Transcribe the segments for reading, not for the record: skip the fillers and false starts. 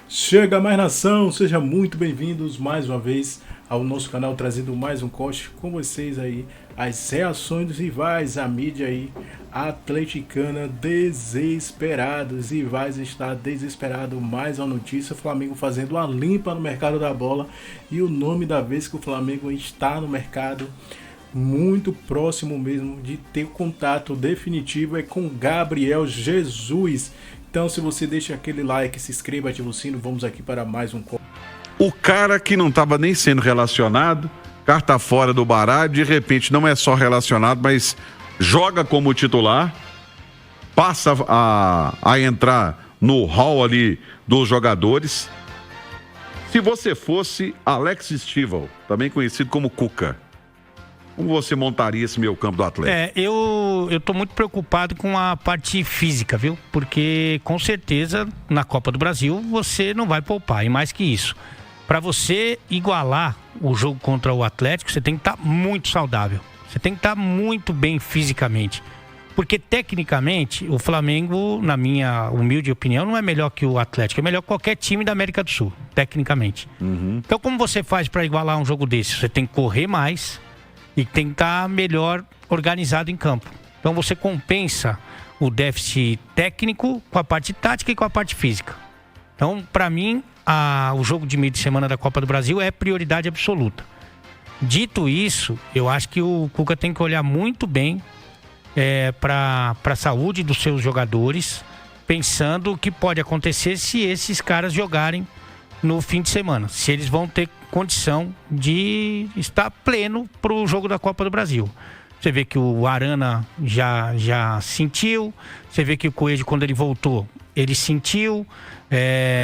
Chega mais nação, sejam muito bem-vindos mais uma vez ao nosso canal, trazendo mais um corte com vocês aí, as reações dos rivais, a mídia aí atleticana desesperados, rivais está desesperado, mais uma notícia, o Flamengo fazendo uma limpa no mercado da bola e o nome da vez que o Flamengo está no mercado, muito próximo mesmo de ter contato definitivo é com Gabriel Jesus. Então, se você deixa aquele like, se inscreva, ativa o sino, vamos aqui para mais um... O cara que não estava nem sendo relacionado, carta fora do baralho, de repente não é só relacionado, mas joga como titular, passa a entrar no hall ali dos jogadores. Se você fosse Alex Stival, também conhecido como Cuca, como você montaria esse meio campo do Atlético? Eu tô muito preocupado com a parte física, viu? Porque com certeza na Copa do Brasil você não vai poupar. E mais que isso, para você igualar o jogo contra o Atlético, você tem que estar muito saudável. Você tem que estar muito bem fisicamente. Porque tecnicamente o Flamengo, na minha humilde opinião, não é melhor que o Atlético. É melhor que qualquer time da América do Sul, tecnicamente. Então como você faz para igualar um jogo desse? Você tem que correr mais e tem que estar melhor organizado em campo. Então você compensa o déficit técnico com a parte tática e com a parte física. Então, para mim, o jogo de meio de semana da Copa do Brasil é prioridade absoluta. Dito isso, eu acho que o Cuca tem que olhar muito bem para a saúde dos seus jogadores, pensando o que pode acontecer se esses caras jogarem no fim de semana, se eles vão ter condição de estar pleno para o jogo da Copa do Brasil. Você vê que o Arana já sentiu, você vê que o Coelho, quando ele voltou, ele sentiu.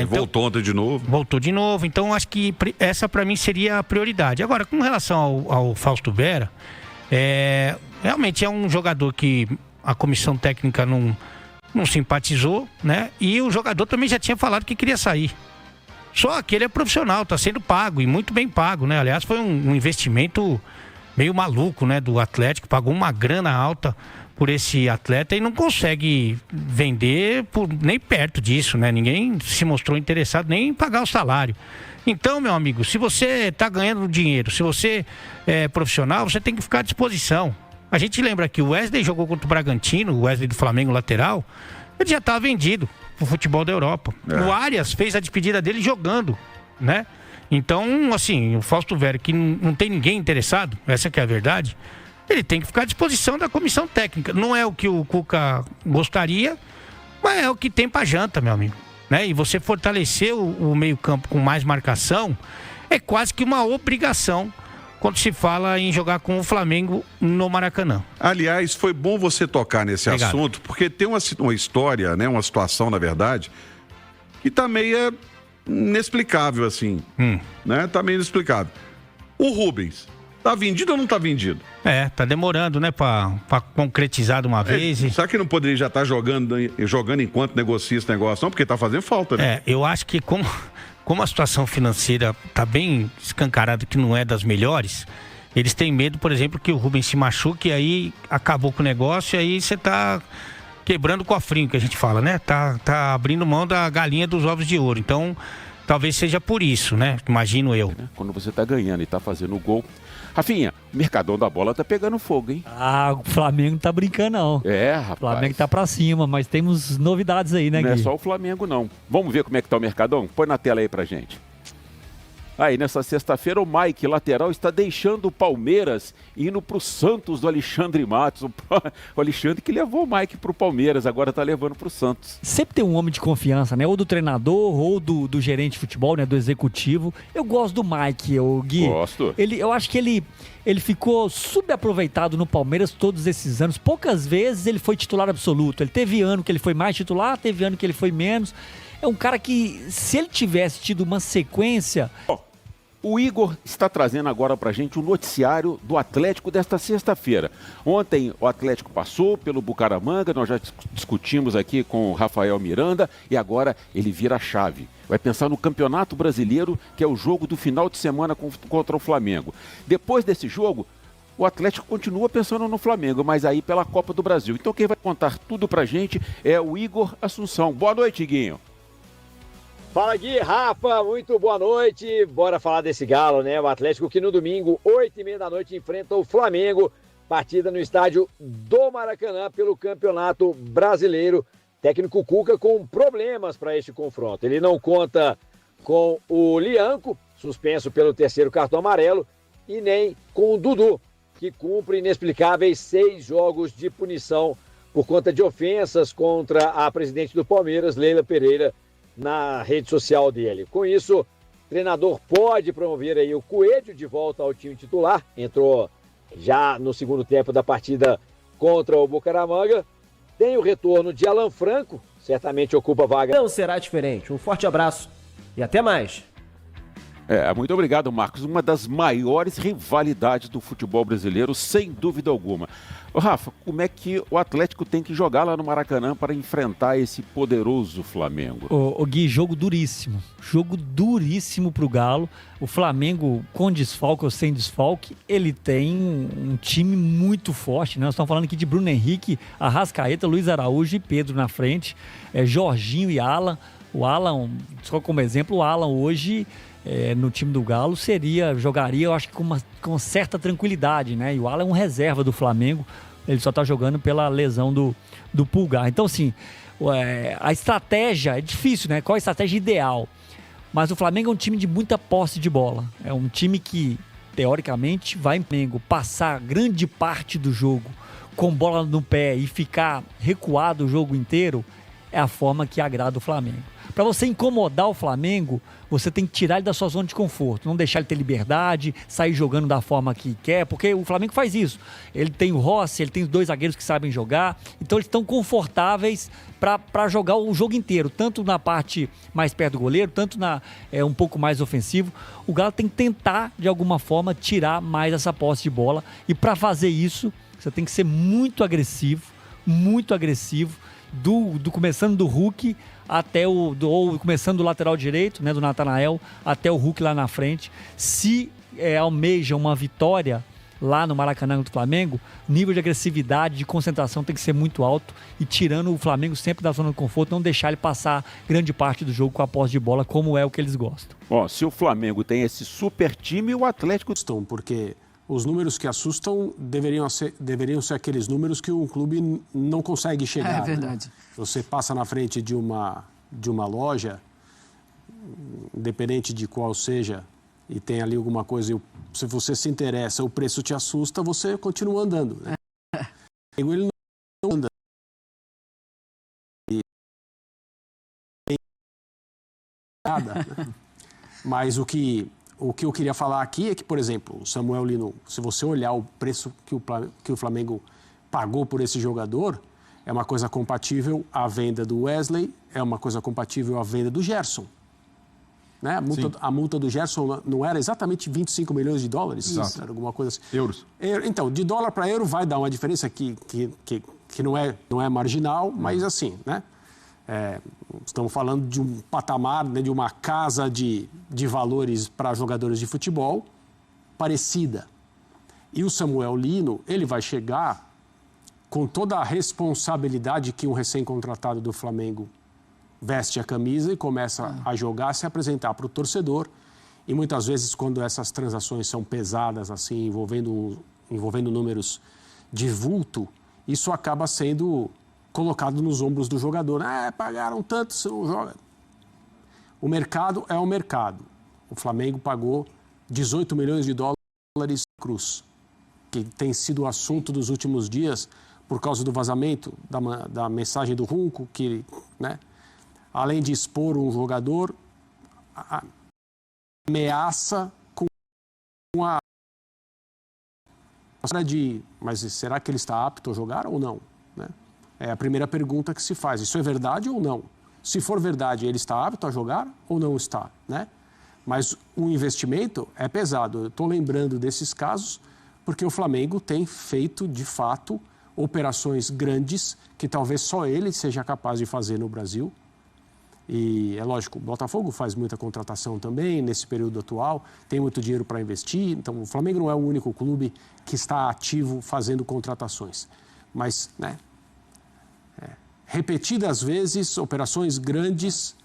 Voltou ontem de novo. Voltou de novo, então acho que essa para mim seria a prioridade. Agora, com relação ao Fausto Vera, realmente é um jogador que a comissão técnica não simpatizou, né? E o jogador também já tinha falado que queria sair. Só que ele é profissional, está sendo pago e muito bem pago, né? Aliás, foi um investimento meio maluco, né? Do Atlético, pagou uma grana alta por esse atleta e não consegue vender por nem perto disso, né? Ninguém se mostrou interessado nem em pagar o salário. Então, meu amigo, se você está ganhando dinheiro, se você é profissional, você tem que ficar à disposição. A gente lembra que o Wesley jogou contra o Bragantino, o Wesley do Flamengo lateral, ele já estava vendido pro futebol da Europa. O Arias fez a despedida dele jogando, né? Então, assim, o Fausto Vera, que não tem ninguém interessado, essa que é a verdade, ele tem que ficar à disposição da comissão técnica. Não é o que o Cuca gostaria, mas é o que tem pra janta, meu amigo, né? E você fortalecer o meio-campo com mais marcação é quase que uma obrigação quando se fala em jogar com o Flamengo no Maracanã. Aliás, foi bom você tocar nesse assunto, porque tem uma história, né, uma situação, na verdade, que tá meio inexplicável, assim. Né? Tá meio inexplicável. O Rubens, tá vendido ou não tá vendido? Tá demorando, né, pra concretizar de uma vez. Será que não poderia já estar jogando enquanto negocia esse negócio? Não, porque tá fazendo falta, né? Eu acho que como a situação financeira está bem escancarada, que não é das melhores, eles têm medo, por exemplo, que o Rubens se machuque e aí acabou com o negócio e aí você está quebrando o cofrinho, que a gente fala, né? Tá abrindo mão da galinha dos ovos de ouro. Então, talvez seja por isso, né? Imagino eu. Quando você está ganhando e está fazendo o gol. Rafinha, o Mercadão da Bola tá pegando fogo, hein? O Flamengo não tá brincando, não. Rapaz. O Flamengo tá pra cima, mas temos novidades aí, né, Gui? Não é só o Flamengo, não. Vamos ver como é que tá o Mercadão? Põe na tela aí pra gente. Aí, nessa sexta-feira, o Mike, lateral, está deixando o Palmeiras indo pro Santos do Alexandre Matos. O Alexandre que levou o Mike pro Palmeiras, agora tá levando pro Santos. Sempre tem um homem de confiança, né? Ou do treinador, ou do gerente de futebol, né? Do executivo. Eu gosto do Mike, Gui. Gosto. Eu acho que ele ficou subaproveitado no Palmeiras todos esses anos. Poucas vezes ele foi titular absoluto. Ele teve ano que ele foi mais titular, teve ano que ele foi menos. É um cara que, se ele tivesse tido uma sequência... O Igor está trazendo agora pra gente o noticiário do Atlético desta sexta-feira. Ontem o Atlético passou pelo Bucaramanga, nós já discutimos aqui com o Rafael Miranda e agora ele vira a chave. Vai pensar no Campeonato Brasileiro, que é o jogo do final de semana contra o Flamengo. Depois desse jogo, o Atlético continua pensando no Flamengo, mas aí pela Copa do Brasil. Então quem vai contar tudo pra gente é o Igor Assunção. Boa noite, Guinho. Fala Gui, Rafa, muito boa noite. Bora falar desse Galo, né? O Atlético que no domingo, 8h30 da noite, enfrenta o Flamengo. Partida no estádio do Maracanã pelo Campeonato Brasileiro. Técnico Cuca com problemas para este confronto. Ele não conta com o Lianco, suspenso pelo 3º cartão amarelo, e nem com o Dudu, que cumpre inexplicáveis 6 jogos de punição por conta de ofensas contra a presidente do Palmeiras, Leila Pereira, na rede social dele. Com isso, o treinador pode promover aí o Coelho de volta ao time titular. Entrou já no segundo tempo da partida contra o Bucaramanga. Tem o retorno de Alan Franco, certamente ocupa a vaga. Não será diferente. Um forte abraço e até mais. Muito obrigado, Marcos. Uma das maiores rivalidades do futebol brasileiro, sem dúvida alguma. Ô, Rafa, como é que o Atlético tem que jogar lá no Maracanã para enfrentar esse poderoso Flamengo? O Gui, jogo duríssimo. Jogo duríssimo pro Galo. O Flamengo, com desfalque ou sem desfalque, ele tem um time muito forte, né? Nós estamos falando aqui de Bruno Henrique, Arrascaeta, Luiz Araújo e Pedro na frente. Jorginho e Alan. O Alan, só como exemplo, o Alan hoje... no time do Galo jogaria, eu acho que com certa tranquilidade, né? E o Alan é um reserva do Flamengo, ele só tá jogando pela lesão do pulgar. Então, assim, a estratégia é difícil, né? Qual a estratégia ideal? Mas o Flamengo é um time de muita posse de bola. É um time que, teoricamente, vai em Flamengo passar grande parte do jogo com bola no pé e ficar recuado o jogo inteiro, é a forma que agrada o Flamengo. Para você incomodar o Flamengo, você tem que tirar ele da sua zona de conforto, não deixar ele ter liberdade, sair jogando da forma que quer, porque o Flamengo faz isso. Ele tem o Rossi, ele tem os 2 zagueiros que sabem jogar, então eles estão confortáveis para jogar o jogo inteiro, tanto na parte mais perto do goleiro, tanto um pouco mais ofensivo. O Galo tem que tentar, de alguma forma, tirar mais essa posse de bola, e para fazer isso, você tem que ser muito agressivo, começando do Hulk até começando do lateral direito, né, do Natanael, até o Hulk lá na frente. Se almeja uma vitória lá no Maracanã do Flamengo, nível de agressividade, de concentração tem que ser muito alto, e tirando o Flamengo sempre da zona de conforto, não deixar ele passar grande parte do jogo com a posse de bola, como é o que eles gostam. Bom, se o Flamengo tem esse super time, o Atlético... Porque os números que assustam deveriam ser aqueles números que um clube não consegue chegar. É verdade. Né? Você passa na frente de uma loja, independente de qual seja, e tem ali alguma coisa, se você se interessa, o preço te assusta, você continua andando. Né? Ele não anda. Nada. Né? Mas o que eu queria falar aqui é que, por exemplo, o Samuel Lino, se você olhar o preço que o Flamengo pagou por esse jogador, é uma coisa compatível à venda do Wesley, é uma coisa compatível à venda do Gerson. Né? A multa do Gerson não era exatamente 25 milhões de dólares? Exato. Era alguma coisa assim. Euros. Então, de dólar para euro vai dar uma diferença que não é marginal, mas assim, né? Estamos falando de um patamar, né, de uma casa de valores para jogadores de futebol parecida. E o Samuel Lino, ele vai chegar com toda a responsabilidade que um recém-contratado do Flamengo veste a camisa e começa a jogar, se apresentar para o torcedor. E muitas vezes, quando essas transações são pesadas, assim, envolvendo números de vulto, isso acaba sendo colocado nos ombros do jogador. Pagaram tanto, você não joga. O mercado é o mercado. O Flamengo pagou 18 milhões de dólares Cruz, que tem sido o assunto dos últimos dias por causa do vazamento da mensagem do Runco, que, né, além de expor um jogador, ameaça com a... Mas será que ele está apto a jogar ou não? Né? É a primeira pergunta que se faz. Isso é verdade ou não? Se for verdade, ele está apto a jogar ou não está? Né? Mas o investimento é pesado. Eu estou lembrando desses casos porque o Flamengo tem feito, de fato, operações grandes que talvez só ele seja capaz de fazer no Brasil. E é lógico, o Botafogo faz muita contratação também nesse período atual, tem muito dinheiro para investir, então o Flamengo não é o único clube que está ativo fazendo contratações. Mas, né, repetidas vezes, operações grandes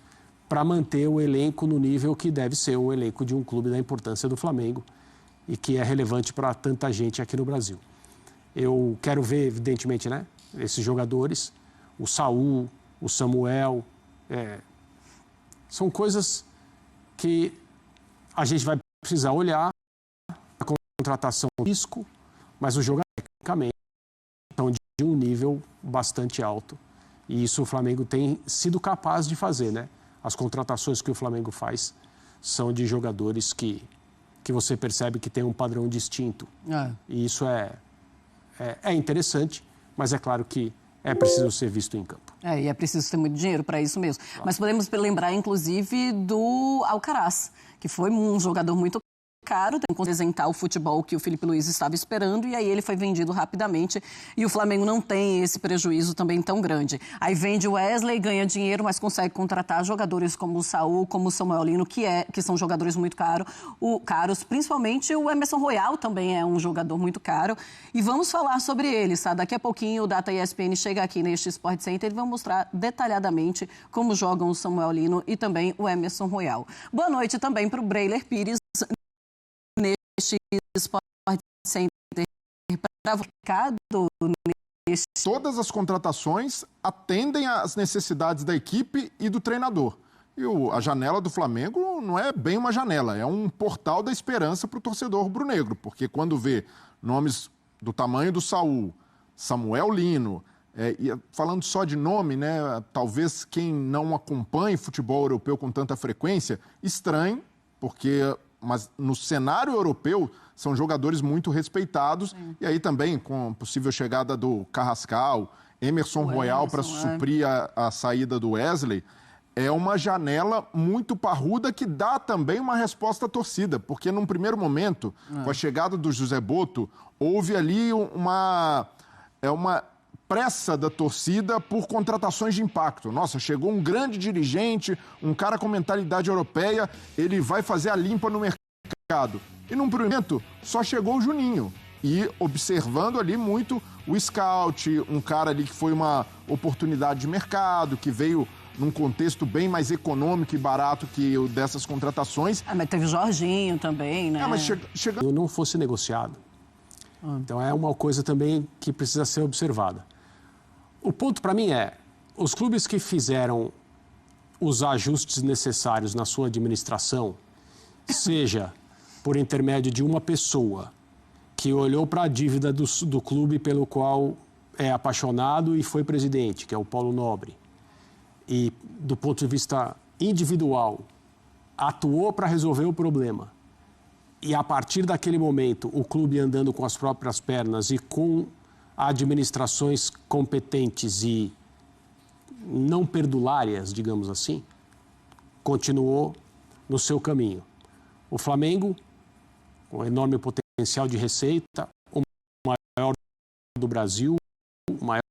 para manter o elenco no nível que deve ser o elenco de um clube da importância do Flamengo e que é relevante para tanta gente aqui no Brasil. Eu quero ver, evidentemente, né, esses jogadores, o Saul, o Samuel, são coisas que a gente vai precisar olhar, a contratação risco, mas os jogadores tecnicamente estão de um nível bastante alto. E isso o Flamengo tem sido capaz de fazer, né? As contratações que o Flamengo faz são de jogadores que você percebe que tem um padrão distinto. E isso é interessante, mas é claro que é preciso ser visto em campo. E é preciso ter muito dinheiro para isso mesmo. Claro. Mas podemos lembrar, inclusive, do Alcaraz, que foi um jogador muito caro, tem que apresentar o futebol que o Felipe Luiz estava esperando, e aí ele foi vendido rapidamente, e o Flamengo não tem esse prejuízo também tão grande. Aí vende o Wesley, ganha dinheiro, mas consegue contratar jogadores como o Saul, como o Samuel Lino, que são jogadores muito caros, principalmente o Emerson Royal também é um jogador muito caro, e vamos falar sobre eles, tá? Daqui a pouquinho o Data ESPN chega aqui neste Sport Center e vão mostrar detalhadamente como jogam o Samuel Lino e também o Emerson Royal. Boa noite também para o Breiler Pires, neste Sport Center provocado neste... Todas as contratações atendem às necessidades da equipe e do treinador. E a janela do Flamengo não é bem uma janela, é um portal da esperança para o torcedor rubro-negro, porque quando vê nomes do tamanho do Saul, Samuel Lino, e falando só de nome, né, talvez quem não acompanhe futebol europeu com tanta frequência, estranhe, mas no cenário europeu são jogadores muito respeitados. E aí também com a possível chegada do Carrascal, Emerson Royal para suprir a saída do Wesley, é uma janela muito parruda que dá também uma resposta à torcida, porque num primeiro momento, com a chegada do José Botto, houve ali uma pressa da torcida por contratações de impacto. Nossa, chegou um grande dirigente, um cara com mentalidade europeia, ele vai fazer a limpa no mercado. E num primeiro momento, só chegou o Juninho. E observando ali muito o scout, um cara ali que foi uma oportunidade de mercado, que veio num contexto bem mais econômico e barato que o dessas contratações. Mas teve o Jorginho também, né? Mas chegando... não fosse negociado. Então é uma coisa também que precisa ser observada. O ponto para mim os clubes que fizeram os ajustes necessários na sua administração, seja por intermédio de uma pessoa que olhou para a dívida do clube pelo qual é apaixonado e foi presidente, que é o Paulo Nobre, e do ponto de vista individual, atuou para resolver o problema, e a partir daquele momento o clube andando com as próprias pernas e com administrações competentes e não perdulárias, digamos assim, continuou no seu caminho. O Flamengo, com enorme potencial de receita, o maior do Brasil, o maior...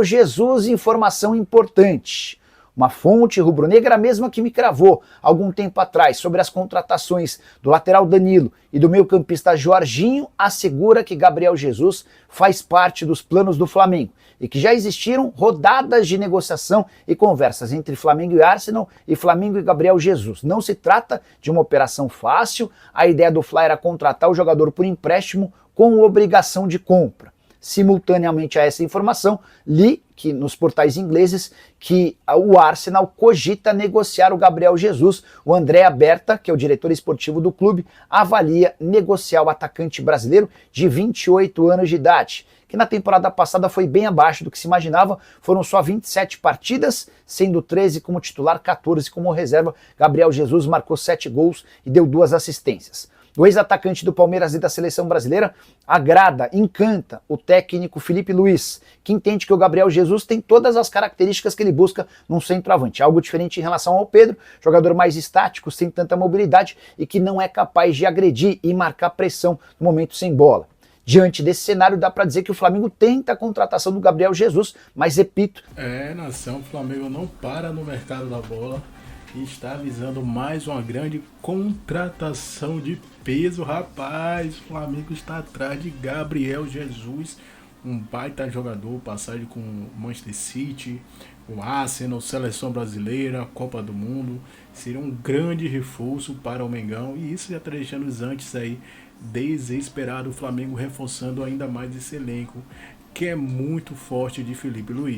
Jesus, informação importante. Uma fonte rubro-negra, a mesma que me cravou algum tempo atrás sobre as contratações do lateral Danilo e do meio-campista Jorginho, assegura que Gabriel Jesus faz parte dos planos do Flamengo e que já existiram rodadas de negociação e conversas entre Flamengo e Arsenal e Flamengo e Gabriel Jesus. Não se trata de uma operação fácil, a ideia do Fla era contratar o jogador por empréstimo com obrigação de compra. Simultaneamente a essa informação, li que nos portais ingleses que o Arsenal cogita negociar o Gabriel Jesus. O André Berta, que é o diretor esportivo do clube, avalia negociar o atacante brasileiro de 28 anos de idade, que na temporada passada foi bem abaixo do que se imaginava. Foram só 27 partidas, sendo 13 como titular, 14 como reserva. Gabriel Jesus marcou 7 gols e deu 2 assistências. O ex-atacante do Palmeiras e da seleção brasileira agrada, encanta o técnico Felipe Luiz, que entende que o Gabriel Jesus tem todas as características que ele busca num centroavante. Algo diferente em relação ao Pedro, jogador mais estático, sem tanta mobilidade e que não é capaz de agredir e marcar pressão no momento sem bola. Diante desse cenário, dá para dizer que o Flamengo tenta a contratação do Gabriel Jesus, mas repito... nação, o Flamengo não para no mercado da bola e está visando mais uma grande contratação de peso, rapaz. O Flamengo está atrás de Gabriel Jesus, um baita jogador, passagem com o Manchester City, o Arsenal, Seleção Brasileira, Copa do Mundo. Seria um grande reforço para o Mengão, e isso já está deixando os antes aí desesperado, o Flamengo reforçando ainda mais esse elenco, que é muito forte de Felipe Luiz.